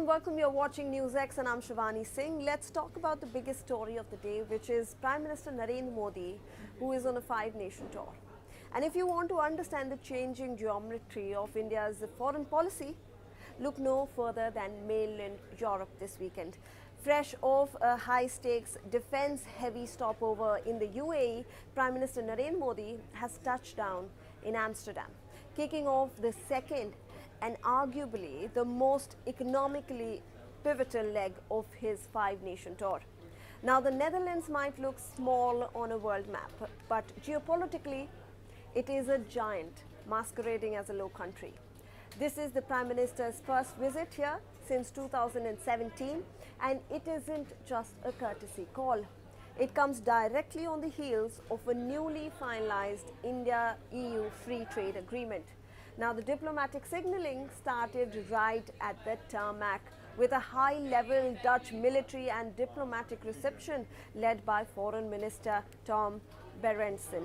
and welcome. You're watching NewsX and I'm Shivani Singh. Let's talk about the biggest story of the day, which is Prime Minister Narendra Modi, who is on a 5-nation tour. And if you want to understand the changing geometry of India's foreign policy, look no further than mainland Europe this weekend. Fresh off a high-stakes defense-heavy stopover in the UAE, Prime Minister Narendra Modi has touched down in Amsterdam, kicking off the second and arguably the most economically pivotal leg of his 5-nation tour. Now, the Netherlands might look small on a world map, but geopolitically, it is a giant masquerading as a low country. This is the Prime Minister's first visit here since 2017, and it isn't just a courtesy call. It comes directly on the heels of a newly finalized India-EU free trade agreement. Now, the diplomatic signaling started right at the tarmac with a high-level Dutch military and diplomatic reception led by Foreign Minister Tom Berendsen.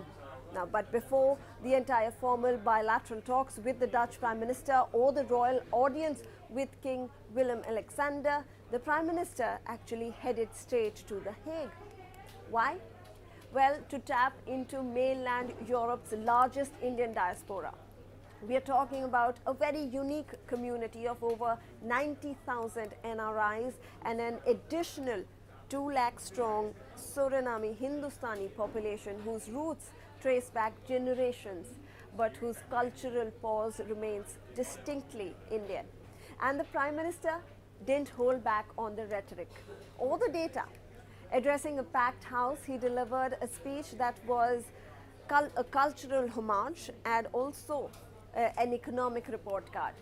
Now, but before the entire formal bilateral talks with the Dutch Prime Minister or the royal audience with King Willem-Alexander, the Prime Minister actually headed straight to The Hague. Why? Well, to tap into mainland Europe's largest Indian diaspora. We are talking about a very unique community of over 90,000 NRIs and an additional 2 lakh strong Suriname Hindustani population whose roots trace back generations but whose cultural pause remains distinctly Indian. And the Prime Minister didn't hold back on the rhetoric or the data. Addressing a packed house, he delivered a speech that was a cultural homage and also an economic report card.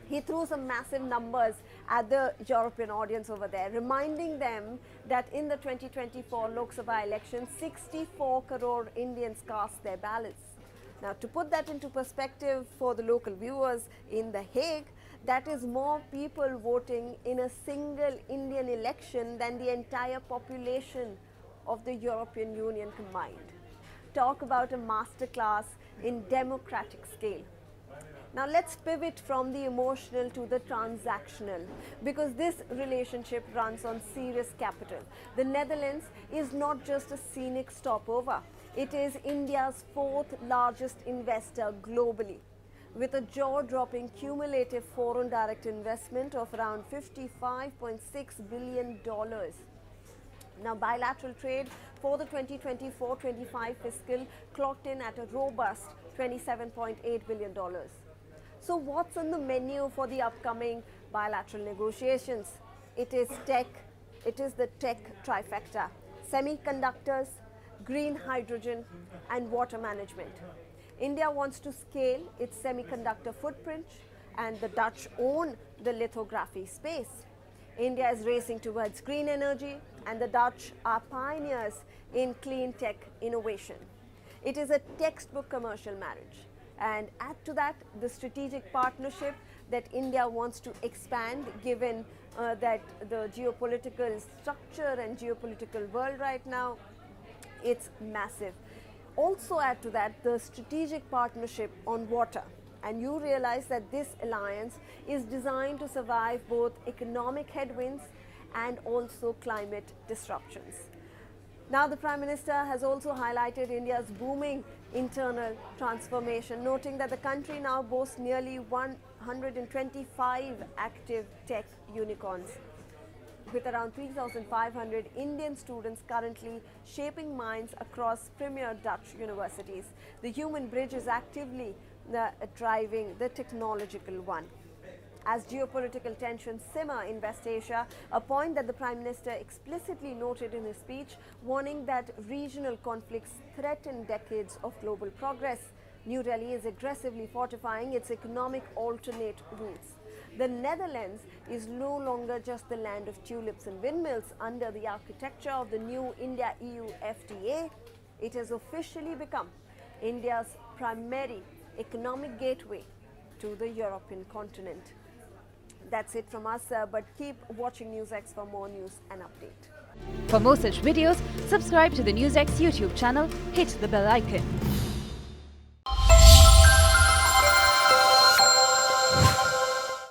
He threw some massive numbers at the European audience over there, reminding them that in the 2024 Lok Sabha election, 64 crore Indians cast their ballots. Now, to put that into perspective for the local viewers in The Hague, that is more people voting in a single Indian election than the entire population of the European Union combined. Talk about a masterclass in democratic scale. Now, let's pivot from the emotional to the transactional, because this relationship runs on serious capital. The Netherlands is not just a scenic stopover. It is India's 4th largest investor globally, with a jaw-dropping cumulative foreign direct investment of around $55.6 billion. Now, bilateral trade for the 2024-25 fiscal clocked in at a robust $27.8 billion. So what's on the menu for the upcoming bilateral negotiations? It is tech, it is the tech trifecta: semiconductors, green hydrogen and water management. India wants to scale its semiconductor footprint and the Dutch own the lithography space. India is racing towards green energy and the Dutch are pioneers in clean tech innovation. It is a textbook commercial marriage. And add to that the strategic partnership that India wants to expand, given that the geopolitical structure and geopolitical world right now, it's massive. Also add to that the strategic partnership on water. And you realize that this alliance is designed to survive both economic headwinds and also climate disruptions. Now, the Prime Minister has also highlighted India's booming internal transformation, noting that the country now boasts nearly 125 active tech unicorns, with around 3,500 Indian students currently shaping minds across premier Dutch universities. The human bridge is actively driving the technological one. As geopolitical tensions simmer in West Asia, a point that the Prime Minister explicitly noted in his speech, warning that regional conflicts threaten decades of global progress. New Delhi is aggressively fortifying its economic alternate routes. The Netherlands is no longer just the land of tulips and windmills under the architecture of the new India-EU FTA. It has officially become India's primary economic gateway to the European continent. That's it from us, but keep watching NewsX for more news and update. For more such videos, subscribe to the NewsX YouTube channel, hit the bell icon.